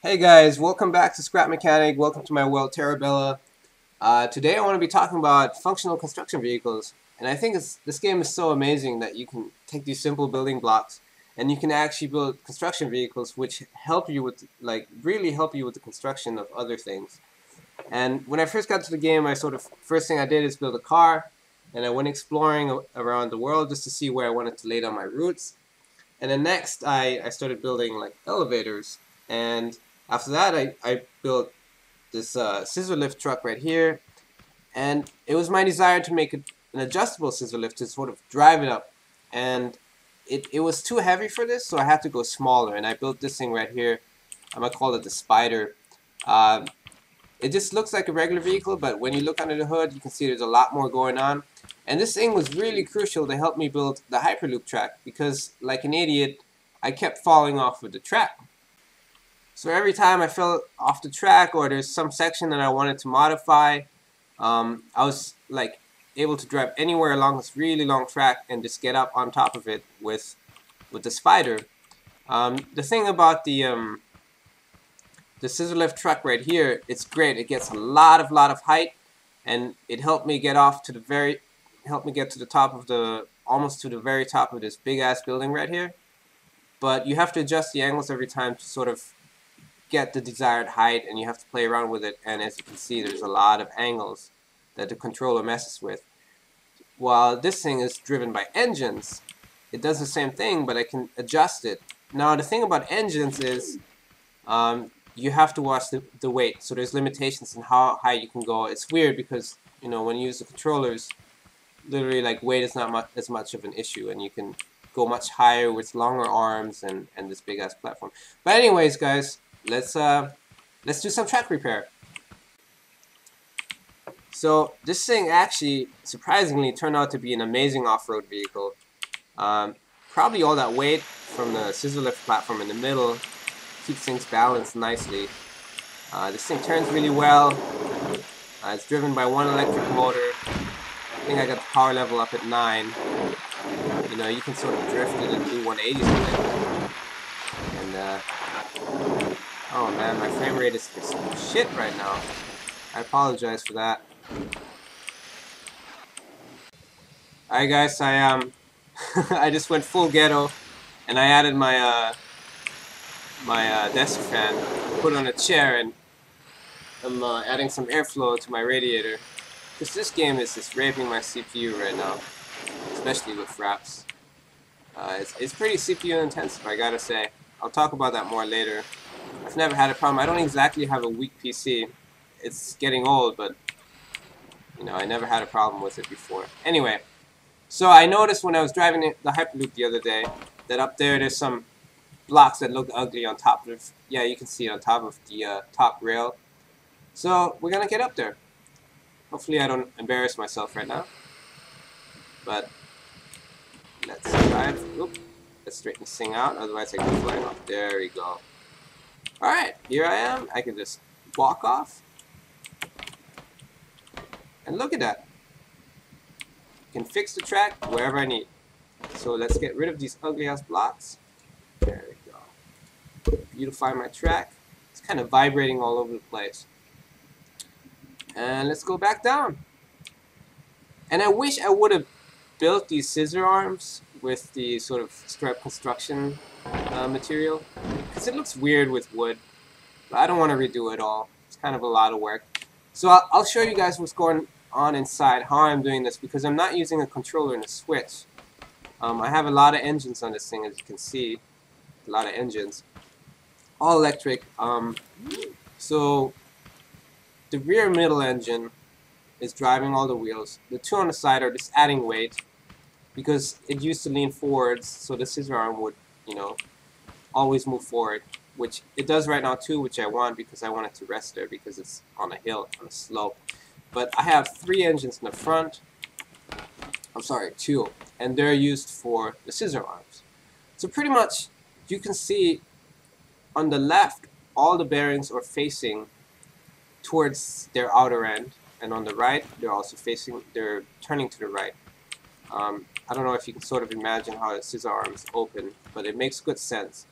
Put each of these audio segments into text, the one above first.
Hey guys, welcome back to Scrap Mechanic. Welcome to my world, Terabella. Today I want to be talking about functional construction vehicles. And I think this game is so amazing that you can take these simple building blocks and you can actually build construction vehicles which help you with, really help you with the construction of other things. And when I first got to the game, first thing I did is build a car, and I went exploring around the world just to see where I wanted to lay down my roots. And then next, I started building like elevators. And after that, I built this scissor lift truck right here. And it was my desire to make an adjustable scissor lift to sort of drive it up. And it was too heavy for this, so I had to go smaller. And I built this thing right here. I'm going to call it the Spider. Uh, it just looks like a regular vehicle, but when you look under the hood, you can see there's a lot more going on. And this thing was really crucial to help me build the Hyperloop track because, like an idiot, I kept falling off of the track. So every time I fell off the track or there's some section that I wanted to modify, I was like able to drive anywhere along this really long track and just get up on top of it with the Spider. The thing about the scissor lift truck right here, it's great. It gets a lot of height, and it helped me get to the top of almost to the very top of this big ass building right here. But you have to adjust the angles every time to sort of get the desired height, and you have to play around with it. And as you can see, there's a lot of angles that the controller messes with. While this thing is driven by engines, it does the same thing, but I can adjust it. Now the thing about engines is you have to watch the weight, so there's limitations in how high you can go. It's weird because, you know, when you use the controllers, literally like weight is not as much of an issue, and you can go much higher with longer arms and this big ass platform. But anyways, guys, let's do some track repair. So this thing actually surprisingly turned out to be an amazing off-road vehicle. Probably all that weight from the scissor lift platform in the middle keeps things balanced nicely. This thing turns really well. It's driven by one electric motor. I think I got the power level up at 9. You know, you can sort of drift it and do 180s with it. And oh man, my frame rate is shit right now. I apologize for that. Alright guys, I just went full ghetto, and I added my desk fan, put it on a chair, and I'm adding some airflow to my radiator. Because this game is just raping my CPU right now, especially with fraps. It's pretty CPU intensive, I gotta say. I'll talk about that more later. I've never had a problem. I don't exactly have a weak PC. It's getting old, but you know, I never had a problem with it before. Anyway, so I noticed when I was driving the Hyperloop the other day that up there's some blocks that look ugly on top of, yeah, you can see it on top of the top rail. So we're gonna get up there. Hopefully I don't embarrass myself right now. But let's try it. Oop. Let's straighten this thing out, otherwise I can fly off. There we go. Alright, here I am. I can just walk off. And look at that. I can fix the track wherever I need. So let's get rid of these ugly ass blocks. There we go. Beautify my track. It's kind of vibrating all over the place. And let's go back down. And I wish I would have built these scissor arms with the sort of strap construction material, because it looks weird with wood. But I don't want to redo it all. It's kind of a lot of work. So I'll show you guys what's going on inside, how I'm doing this, because I'm not using a controller and a switch. I have a lot of engines on this thing, as you can see. A lot of engines. All electric. So the rear middle engine is driving all the wheels. The two on the side are just adding weight because it used to lean forwards, so the scissor arm would, you know, always move forward, which it does right now too, which I want because I want it to rest there because it's on a hill, on a slope. But I have 3 engines in the front. I'm sorry, 2, and they're used for the scissor arms. So pretty much you can see on the left all the bearings are facing towards their outer end, and on the right they're turning to the right. I don't know if you can sort of imagine how a scissor arm is open, but it makes good sense.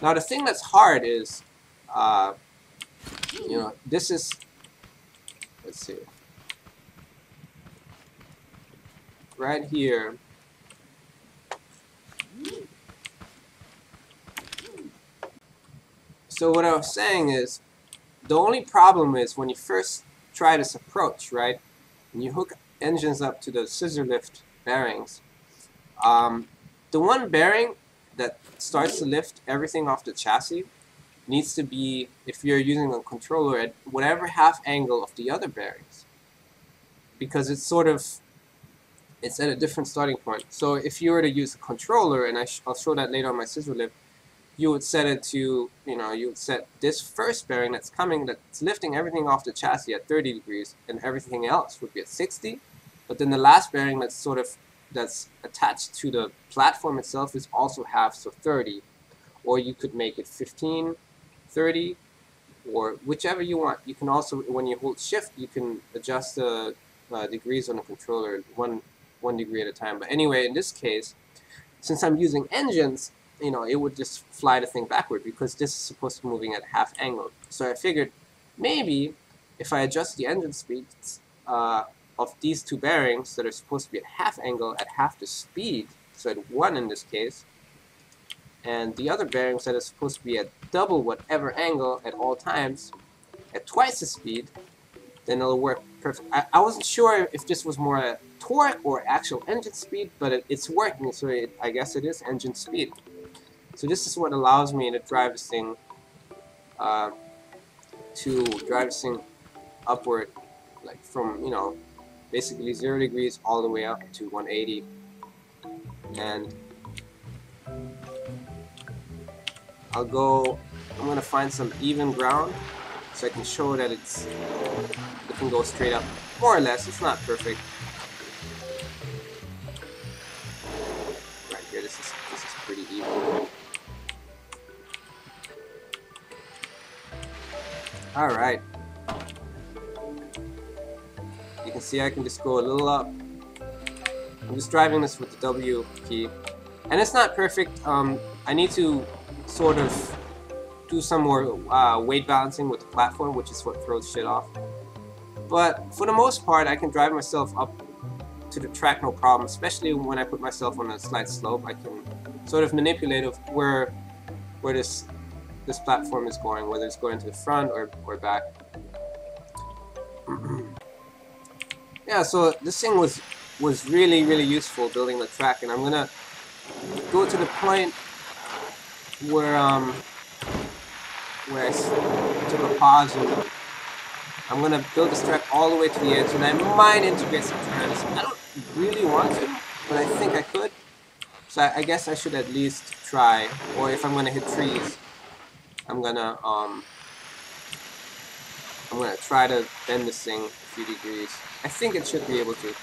Now the thing that's hard is you know, this is, let's see, right here. So what I was saying is, the only problem is when you first try this approach, right? When you hook engines up to the scissor lift bearings, the one bearing that starts to lift everything off the chassis needs to be, if you're using a controller, at whatever half angle of the other bearings, because it's sort of, it's at a different starting point. So if you were to use a controller, and I'll show that later on my scissor lift, you would set it to, you know, you would set this first bearing that's coming, that's lifting everything off the chassis at 30 degrees, and everything else would be at 60. But then the last bearing that's sort of, that's attached to the platform itself is also half, so 30. Or you could make it 15, 30, or whichever you want. You can also, when you hold shift, you can adjust the degrees on the controller one degree at a time. But anyway, in this case, since I'm using engines, you know, it would just fly the thing backward because this is supposed to be moving at half angle. So I figured maybe if I adjust the engine speeds of these two bearings that are supposed to be at half angle at half the speed, so at 1 in this case, and the other bearings that are supposed to be at double whatever angle at all times at twice the speed, then it'll work perfect. I wasn't sure if this was more a torque or actual engine speed, but it's working, so I guess it is engine speed. So this is what allows me to drive this thing upward, like from, you know, basically 0 degrees all the way up to 180. And I'm gonna find some even ground so I can show that it can go straight up, more or less. It's not perfect. Right here, this is pretty even. Alright. You can see I can just go a little up. I'm just driving this with the W key. And it's not perfect. I need to sort of do some more weight balancing with the platform, which is what throws shit off. But for the most part, I can drive myself up to the track no problem, especially when I put myself on a slight slope. I can sort of manipulate where this platform is going, whether it's going to the front or back. Yeah, so this thing was really, really useful building the track, and I'm gonna go to the point where I took a pause, and I'm gonna build this track all the way to the edge, and I might integrate some turns. I don't really want to, but I think I could. So I guess I should at least try, or if I'm gonna hit trees, I'm gonna try to bend this thing a few degrees. I think it should be able to.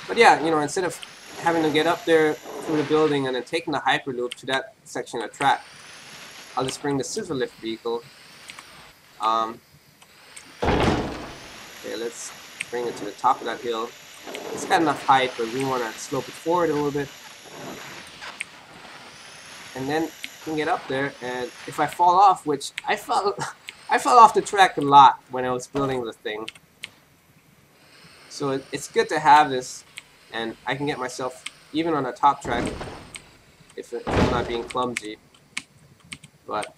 But yeah, you know, instead of having to get up there through the building and then taking the Hyperloop to that section of track, I'll just bring the Scissor Lift vehicle. Okay, let's bring it to the top of that hill. It's got enough height, but we want to slope it forward a little bit. And then can get up there, and if I fall off, which I fell off the track a lot when I was building the thing. So it's good to have this, and I can get myself even on a top track if I'm not being clumsy. But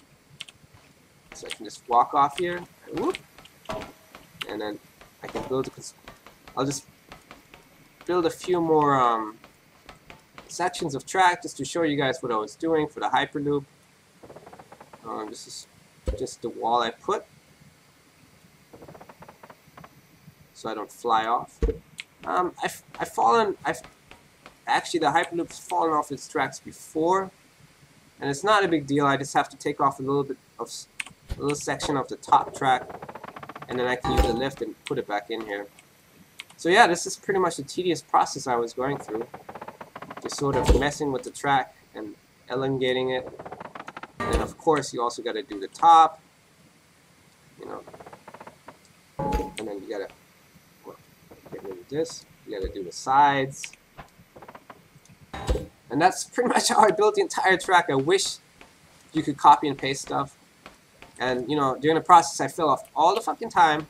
so I can just walk off here, and whoop, and then I can I'll just build a few more sections of track just to show you guys what I was doing for the Hyperloop. This is just the wall I put so I don't fly off. Actually, the Hyperloop's fallen off its tracks before, and it's not a big deal. I just have to take off a little section of the top track, and then I can use the lift and put it back in here. So yeah, this is pretty much the tedious process I was going through. Just sort of messing with the track and elongating it. And then of course you also got to do the top, you know, and then you got to get rid of this. You got to do the sides. And that's pretty much how I built the entire track. I wish you could copy and paste stuff. And, you know, during the process, I fell off all the fucking time.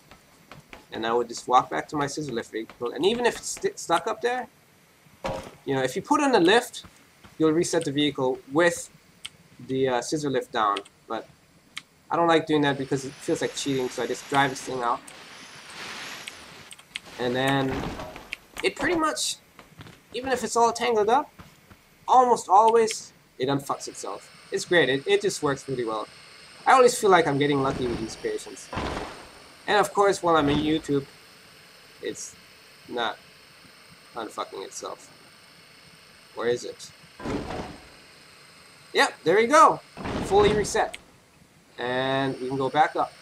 And I would just walk back to my scissor lift vehicle. And even if it's stuck up there, you know, if you put on the lift, you'll reset the vehicle with the scissor lift down. But I don't like doing that because it feels like cheating, so I just drive this thing out. And then it pretty much, even if it's all tangled up, almost always it unfucks itself. It's great. It just works really well. I always feel like I'm getting lucky with these creations. And of course, while I'm in YouTube, it's not unfucking itself. Where is it? Yep, there we go. Fully reset. And we can go back up.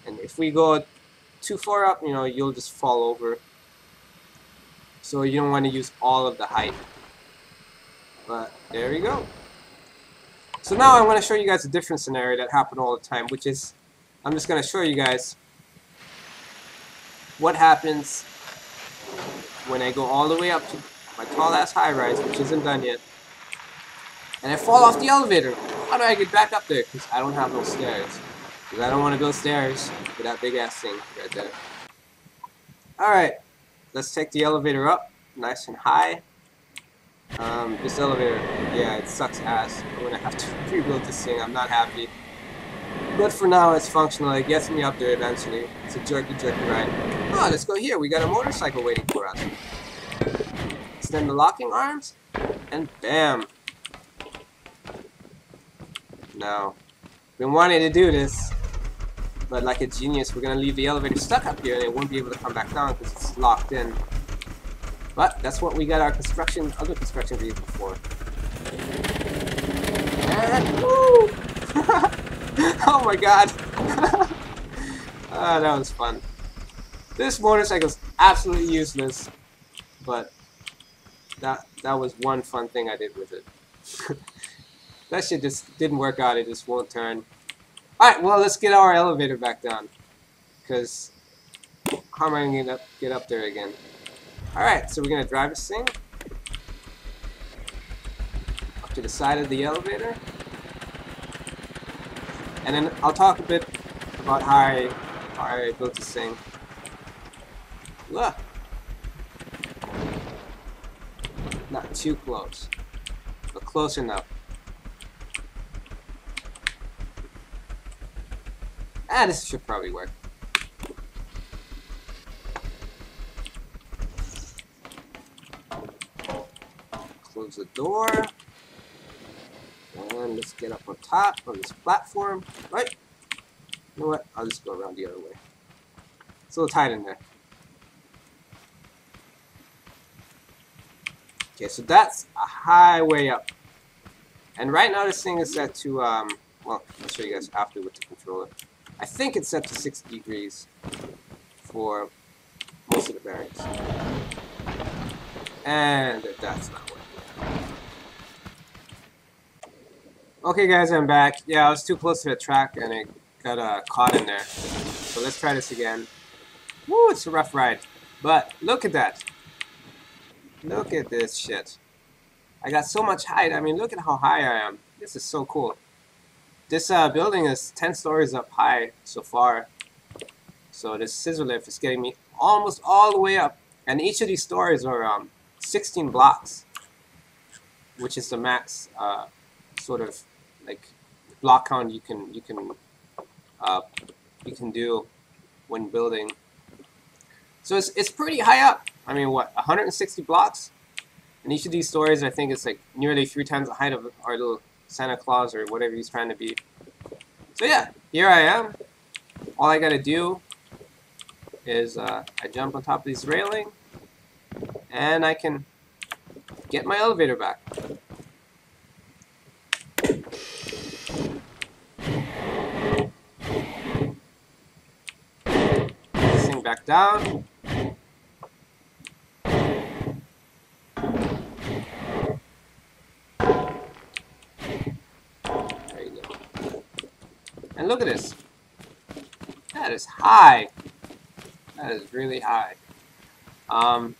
And if we go too far up, you know, you'll just fall over. So you don't want to use all of the height. But there we go. So now I'm going to show you guys a different scenario that happened all the time, which is, I'm just going to show you guys what happens when I go all the way up to my tall ass high rise, which isn't done yet, and I fall off the elevator. How do I get back up there? Because I don't have no stairs. Because I don't want to build stairs with that big ass thing right there. Alright, let's take the elevator up nice and high. This elevator, yeah, it sucks ass. I'm gonna have to rebuild this thing. I'm not happy. But for now, it's functional. It gets me up there eventually. It's a jerky ride. Oh, let's go here. We got a motorcycle waiting for us. Extend the locking arms, and bam. Now, been wanting to do this, but like a genius, we're gonna leave the elevator stuck up here, and it won't be able to come back down because it's locked in. But that's what we got our other construction vehicle for. And woo! Oh my god! That was fun. This motorcycle's absolutely useless, but that was one fun thing I did with it. That shit just didn't work out. It just won't turn. All right, well, let's get our elevator back down, because how am I gonna get up there again? Alright, so we're going to drive this thing up to the side of the elevator. And then I'll talk a bit about how I built this thing. Look! Not too close, but close enough. This should probably work. Close the door, and let's get up on top on this platform, right? You know what? I'll just go around the other way. It's a little tight in there. Okay, so that's a high way up. And right now this thing is set to, well, I'll show you guys after with the controller. I think it's set to 60 degrees for most of the bearings. And that's not working. Okay guys, I'm back. Yeah, I was too close to the track and it got caught in there. So let's try this again. Woo, it's a rough ride. But look at that. Look at this shit. I got so much height. I mean, look at how high I am. This is so cool. This building is 10 stories up high so far. So this scissor lift is getting me almost all the way up. And each of these stories are 16 blocks, which is the max sort of like block count you can do when building. So it's pretty high up. I mean, what, 160 blocks? And each of these stories, I think, is like nearly 3 times the height of our little Santa Claus or whatever he's trying to be. So yeah, here I am. All I gotta do is I jump on top of this railing, and I can get my elevator back. This thing back down. And look at this. That is high. That is really high. And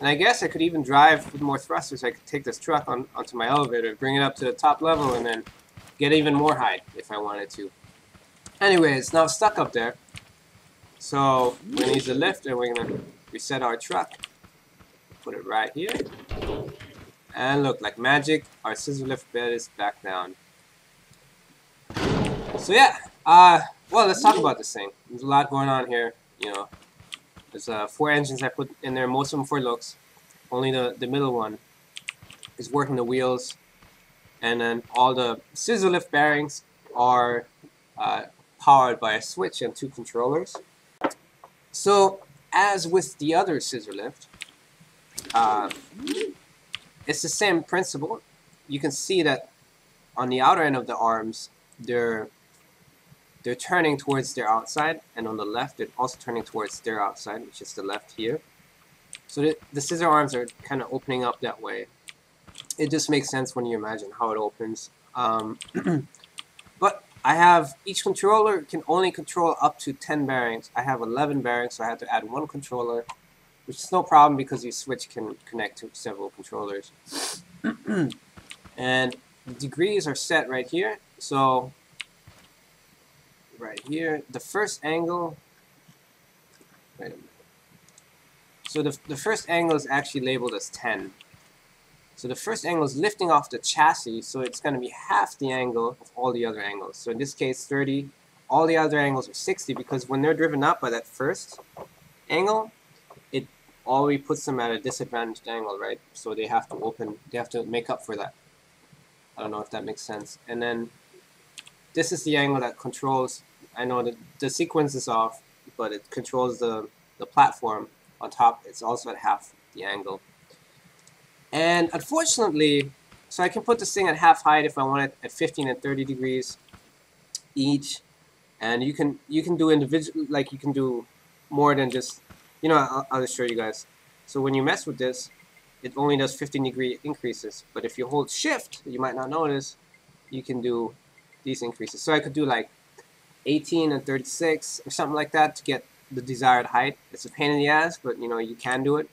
I guess I could even drive with more thrusters. I could take this truck onto my elevator, bring it up to the top level, and then get even more height if I wanted to. Anyway, it's now stuck up there. So we're going to use the lift and we're going to reset our truck. Put it right here. And look, like magic, our scissor lift bed is back down. So yeah, well, let's talk about this thing. There's a lot going on here, you know. There's 4 engines I put in there, most of them for looks. Only the middle one is working the wheels. And then all the scissor lift bearings are powered by a switch and 2 controllers. So, as with the other scissor lift, it's the same principle. You can see that on the outer end of the arms, they're turning towards their outside, and on the left, they're also turning towards their outside, which is the left here. So the scissor arms are kind of opening up that way. It just makes sense when you imagine how it opens. But I have, each controller can only control up to 10 bearings. I have 11 bearings, so I had to add 1 controller, which is no problem because your switch can connect to several controllers. And the degrees are set right here. So right here, the first angle, wait a minute. So the first angle is actually labeled as 10. So the first angle is lifting off the chassis, so it's going to be half the angle of all the other angles. So in this case, 30. All the other angles are 60 because when they're driven up by that first angle, it always puts them at a disadvantaged angle, right? So they have to make up for that. I don't know if that makes sense. And then this is the angle that controls, I know that the sequence is off, but it controls the platform on top. It's also at half the angle. And unfortunately, so I can put this thing at half height if I want it at 15 and 30 degrees each. And you can do individual, like you can do more than just, you know, I'll just show you guys. So when you mess with this, it only does 15-degree increases. But if you hold shift, you might not notice, you can do these increases. So I could do like 18 and 36 or something like that to get the desired height. It's a pain in the ass, but you know, you can do it.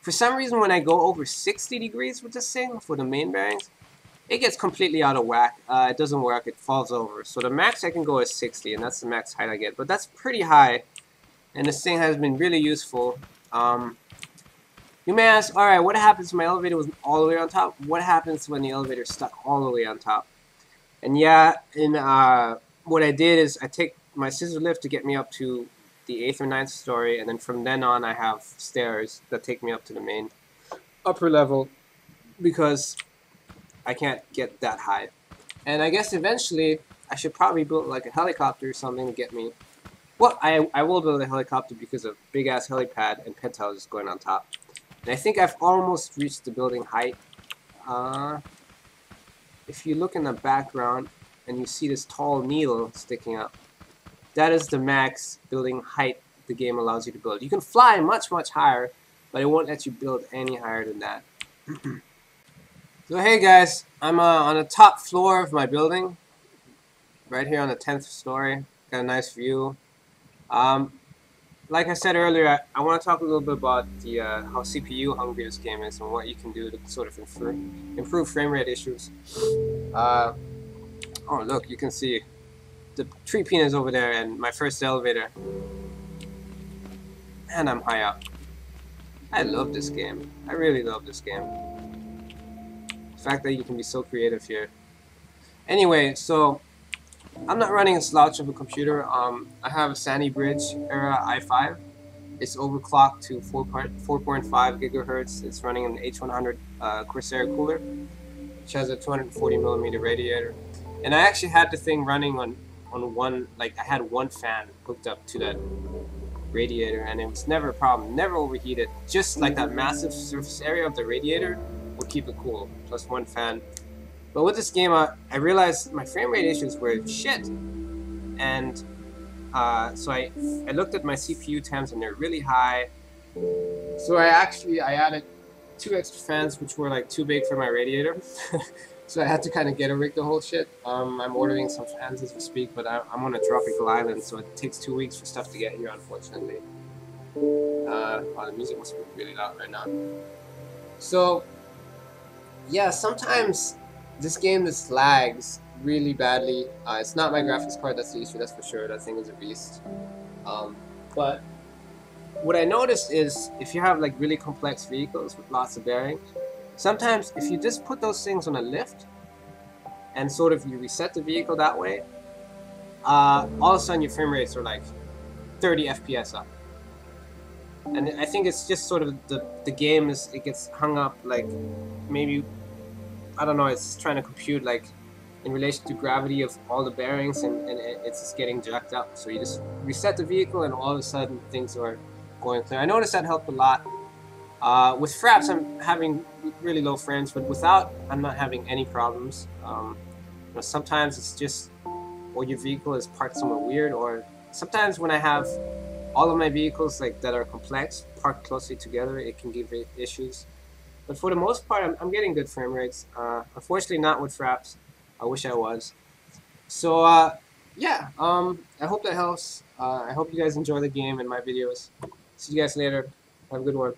For some reason, when I go over 60 degrees with this thing for the main bearings, it gets completely out of whack. It doesn't work. It falls over. So the max I can go is 60, and that's the max height I get. But that's pretty high, and this thing has been really useful. You may ask, all right, what happens when my elevator was all the way on top? What happens when the elevator is stuck all the way on top? And yeah, what I did is I take my scissor lift to get me up to the 8th or 9th story, and then from then on I have stairs that take me up to the main upper level because I can't get that high. And I guess eventually I should probably build like a helicopter or something to get me, well, I will build a helicopter because of big ass helipad and penthouses going on top. And I think I've almost reached the building height. If you look in the background and you see this tall needle sticking up, that is the max building height the game allows you to build. You can fly much, much higher, but it won't let you build any higher than that. So hey guys, I'm on the top floor of my building, right here on the 10th story. Got a nice view. Like I said earlier, I want to talk a little bit about the how CPU hungry this game is and what you can do to sort of improve frame rate issues. Oh look, you can see the tree peanuts over there and my first elevator. And I'm high up. I love this game. I really love this game. The fact that you can be so creative here. Anyway, so I'm not running a slouch of a computer. I have a Sandy Bridge era i5. It's overclocked to 4.5 gigahertz. It's running an H100 Corsair cooler, which has a 240mm radiator. And I actually had the thing running on one, like I had one fan hooked up to that radiator, and it was never a problem, never overheated. Just like that massive surface area of the radiator would keep it cool, plus one fan. But with this game, I realized my frame rate issues were shit, and so I looked at my CPU temps and they're really high. So I added 2 extra fans, which were like too big for my radiator. So I had to kind of ghetto rig the whole shit. I'm ordering some fans as we speak, but I'm on a tropical island, so it takes 2 weeks for stuff to get here, unfortunately. Wow, the music must be really loud right now. So yeah, sometimes this game just lags really badly. It's not my graphics card that's the issue, that's for sure. That thing is a beast. But what I noticed is if you have like really complex vehicles with lots of bearings, sometimes if you just put those things on a lift and sort of you reset the vehicle that way, all of a sudden your frame rates are like 30 FPS up. And I think it's just sort of the game is, it gets hung up like maybe, I don't know, it's trying to compute like in relation to gravity of all the bearings, and it's just getting jacked up. So you just reset the vehicle and all of a sudden things are going clear. I noticed that helped a lot. With fraps, I'm having really low frames, but without, I'm not having any problems. You know, sometimes it's just, or your vehicle is parked somewhere weird, or sometimes when I have all of my vehicles like that are complex parked closely together, it can give it issues. But for the most part, I'm getting good frame rates. Unfortunately, not with fraps. I wish I was. So yeah, I hope that helps. I hope you guys enjoy the game and my videos. See you guys later. Have a good one.